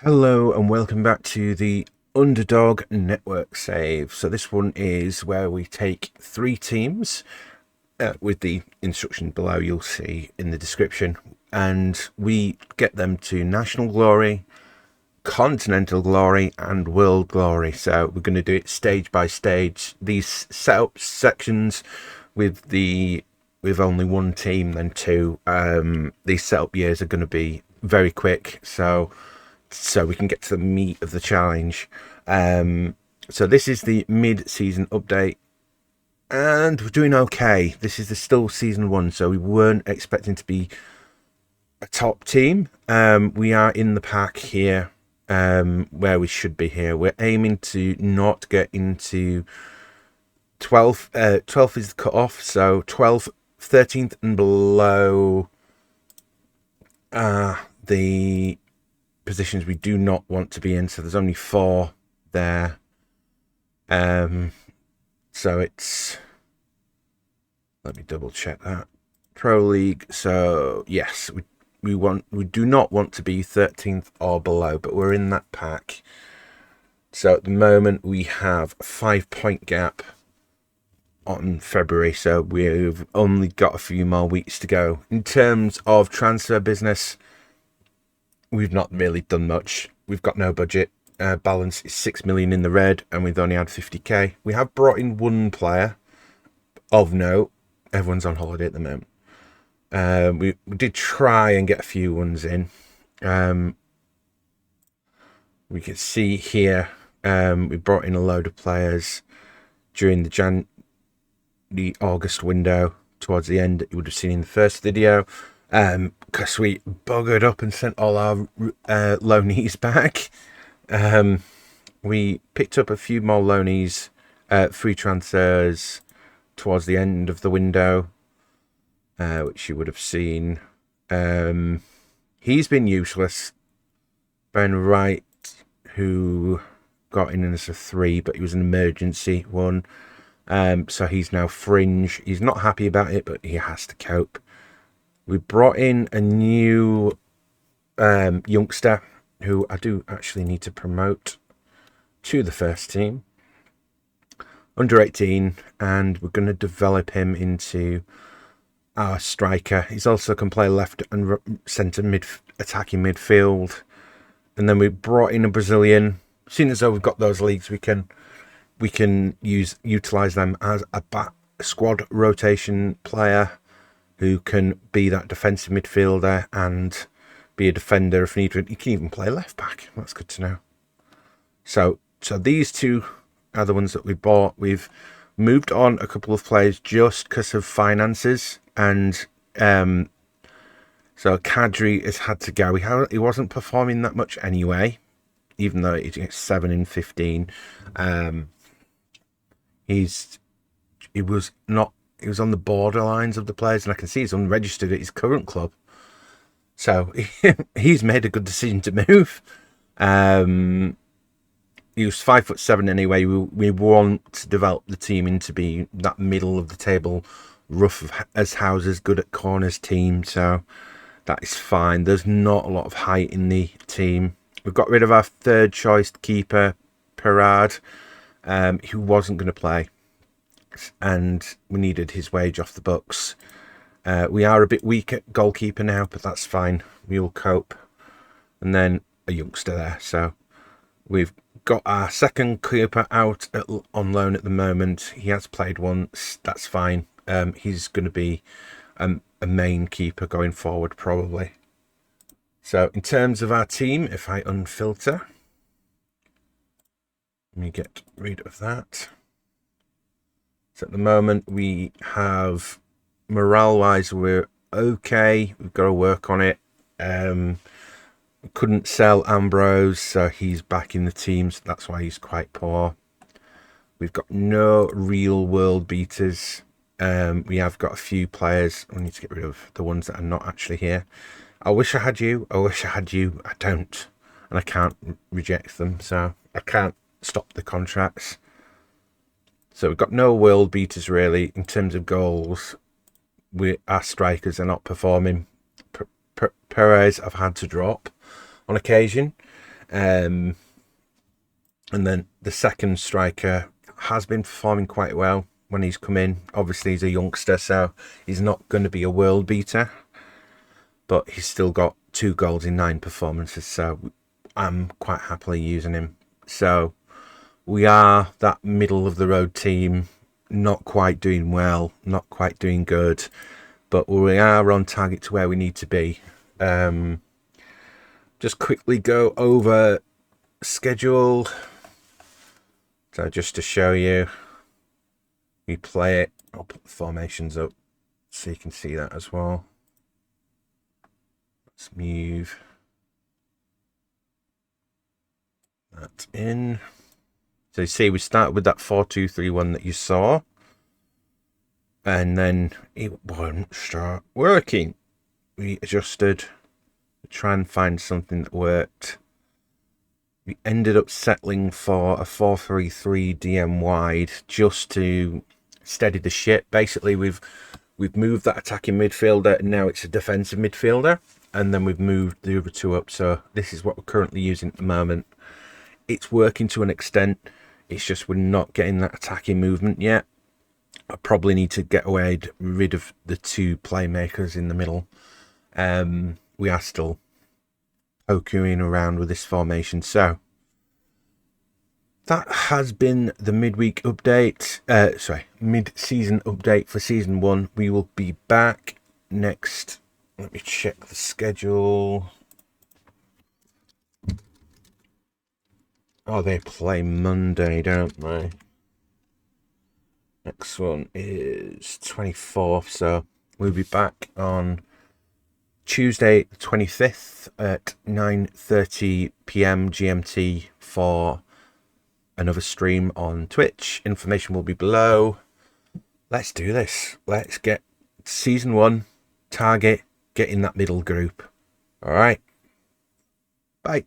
Hello and welcome back to the Underdog Network save. So this one is where we take three teams with the instruction below you'll see in the description, and we get them to national glory, continental glory and world glory. So we're going to do it stage by stage. These setup sections with only one team, then two, these setup years are going to be very quick, so we can get to the meat of the challenge. So this is the mid-season update, and we're doing okay. This is still season one, so we weren't expecting to be a top team. We are in the pack here, where we should be here. We're aiming to not get into 12th. 12th is the cut-off, so 12th, 13th and below the positions we do not want to be in. So there's only 4 there. So it's, let me double check that. Pro League. So yes, we do not want to be 13th or below, but we're in that pack. So at the moment we have a 5-point gap on February, so we've only got a few more weeks to go. In terms of transfer business, we've not really done much. We've got no budget. Balance is 6 million in the red, and we've only had 50k. We have brought in one player of note. Everyone's on holiday at the moment. We did try and get a few ones in. We can see here we brought in a load of players during the August window. Towards the end, you would have seen in the first video. Because we buggered up and sent all our loanees back. We picked up a few more loanees, free transfers towards the end of the window, which you would have seen. He's been useless. Ben Wright, who got in as a 3, but he was an emergency one. So he's now fringe. He's not happy about it, but he has to cope. We brought in a new youngster who I do actually need to promote to the first team. Under 18, and we're going to develop him into our striker. He's also can play left and centre attacking midfield. And then we brought in a Brazilian. Seeing as though we've got those leagues, we can utilise them as a squad rotation player who can be that defensive midfielder and be a defender if needed. He can even play left back. That's good to know. So these two are the ones that we bought. We've moved on a couple of players just because of finances, and so Kadri has had to go. He wasn't performing that much anyway, even though he's 7 in 15. He was on the borderlines of the players, and I can see he's unregistered at his current club. So he's made a good decision to move. He was 5'7" anyway. We want to develop the team into be that middle of the table, rough as houses, good at corners team. So that is fine. There's not a lot of height in the team. We've got rid of our third choice keeper, Perard, who wasn't going to play, and we needed his wage off the books. We are a bit weak at goalkeeper now, but that's fine. We'll cope. And then a youngster there. So we've got our second keeper out on loan at the moment. He has played once. That's fine. He's going to be a main keeper going forward, probably. So in terms of our team, if I unfilter, let me get rid of that. So at the moment we have, morale-wise, we're okay. We've got to work on it. Couldn't sell Ambrose, so he's back in the team. So that's why he's quite poor. We've got no real world beaters. We have got a few players. We need to get rid of the ones that are not actually here. I wish I had you. I wish I had you. I don't. And I can't reject them, so I can't stop the contracts. So we've got no world beaters really. In terms of goals, our strikers are not performing. Perez I've had to drop on occasion. And then the second striker has been performing quite well when he's come in. Obviously, he's a youngster, so he's not going to be a world beater, but he's still got 2 goals in 9 performances, so I'm quite happily using him. So we are that middle of the road team, not quite doing well, not quite doing good, but we are on target to where we need to be. Just quickly go over schedule. So just to show you, we play it. I'll put the formations up so you can see that as well. Let's move that in. So you see we started with that 4-2-3-1 that you saw. And then it won't start working. We adjusted to try and find something that worked. We ended up settling for a 4-3-3 DM wide just to steady the ship. Basically, we've moved that attacking midfielder, and now it's a defensive midfielder. And then we've moved the other 2 up. So this is what we're currently using at the moment. It's working to an extent. It's just we're not getting that attacking movement yet. I probably need to get rid of the 2 playmakers in the middle. We are still poking around with this formation. So that has been the midweek update. Mid-season update for season 1. We will be back next. Let me check the schedule. Oh, they play Monday, don't they? Next one is 24th, so we'll be back on Tuesday the 25th at 9:30 PM GMT for another stream on Twitch. Information will be below. Let's do this. Let's get season 1 target, get in that middle group. All right. Bye.